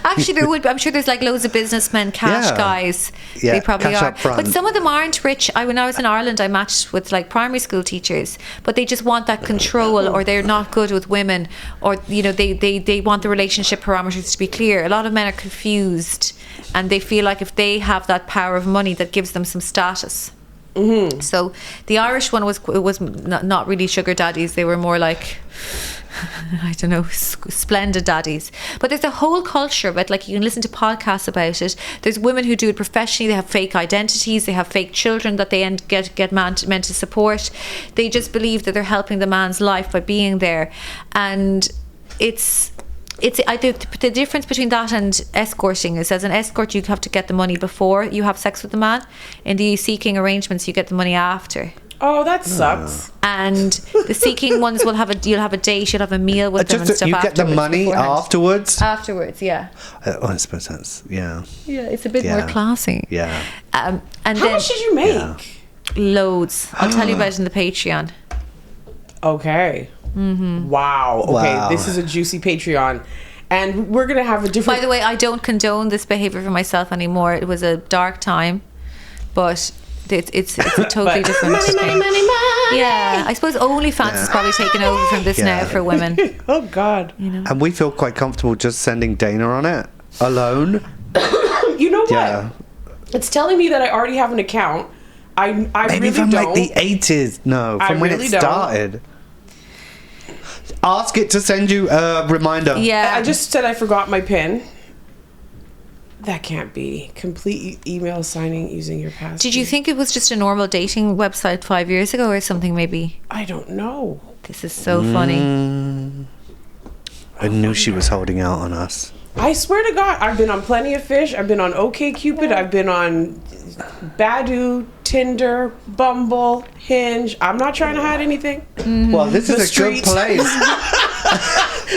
Actually, there would be. I'm sure there's like loads of businessmen, cash Yeah. guys. Yeah, they probably cash are. up front. But some of them aren't rich. When I was in Ireland, I matched with like primary school teachers, but they just want that control, or they're not good with women, or they want the relationship parameters to be clear. A lot of men are confused, and they feel like if they have that power of money, that gives them some status. Mm-hmm. So the Irish one was not really sugar daddies. They were more like, I don't know, splendid daddies. But there's a whole culture about, like, you can listen to podcasts about it. There's women who do it professionally. They have fake identities. They have fake children that they get men to support. They just believe that they're helping the man's life by being there. And I think the difference between that and escorting is, as an escort, you have to get the money before you have sex with the man. In the seeking arrangements, you get the money after. Oh, that sucks. And the seeking ones you'll have a date, you'll have a meal with them and stuff. You get the afterwards, money beforehand. afterwards. Yeah. I suppose that's yeah. It's a bit Yeah. more classy. Yeah. And How then much did you make? Yeah. loads. I'll tell you about it in the Patreon. Okay. Mm-hmm. Wow. Okay, Wow. this is a juicy Patreon. And we're going to have a different... By the way, I don't condone this behaviour for myself anymore. It was a dark time, but it's a totally different thing. Yeah, I suppose OnlyFans has probably taken over from this now for women. Oh, God. And we feel quite comfortable just sending Dana on it alone. You know what? Yeah. It's telling me that I already have an account. I Maybe really from don't. like the 80s. No, I from when really it don't. started. Ask it to send you a reminder. Yeah. I just said I forgot my PIN. That can't be. Complete email signing using your password. Did you think it was just a normal dating website 5 years ago or something maybe? I don't know. This is so funny. I knew she was holding out on us. I swear to God, I've been on Plenty of Fish. I've been on OkCupid. I've been on Badoo, Tinder, Bumble, Hinge. I'm not trying to hide anything. Well, this The is a street. good place.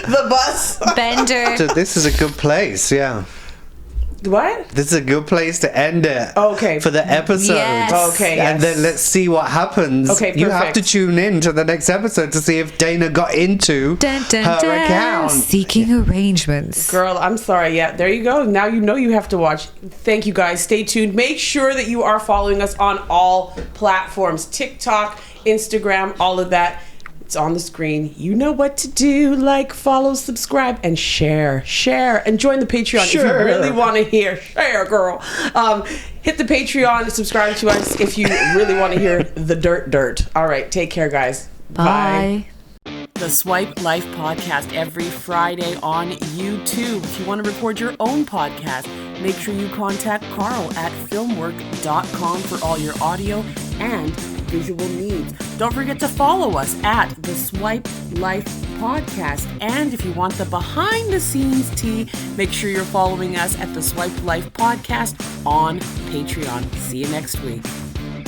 The bus. Bender. So this is a good place, yeah. What? This is a good place to end it. Okay. For the episode. Yes. Okay, And yes. then let's see what happens. Okay, You have perfect. to tune in to the next episode to see if Dana got into Dun, dun, her dun. account. Seeking arrangements. Girl, I'm sorry. Yeah, there you go. Now you know you have to watch. Thank you guys. Stay tuned. Make sure that you are following us on all platforms. TikTok, Instagram, all of that. It's on the screen. You know what to do. Like, follow, subscribe, and share. And join the Patreon if you really want to hear. Share, girl. Hit the Patreon, subscribe to us if you really want to hear the dirt. All right, take care, guys. Bye. The Swipe Life podcast every Friday on YouTube. If you want to record your own podcast, make sure you contact Karl at filmwork.com for all your audio and visual needs. Don't forget to follow us at the Swipe Life podcast. And if you want the behind the scenes tea, make sure you're following us at the Swipe Life podcast on Patreon. See you next week.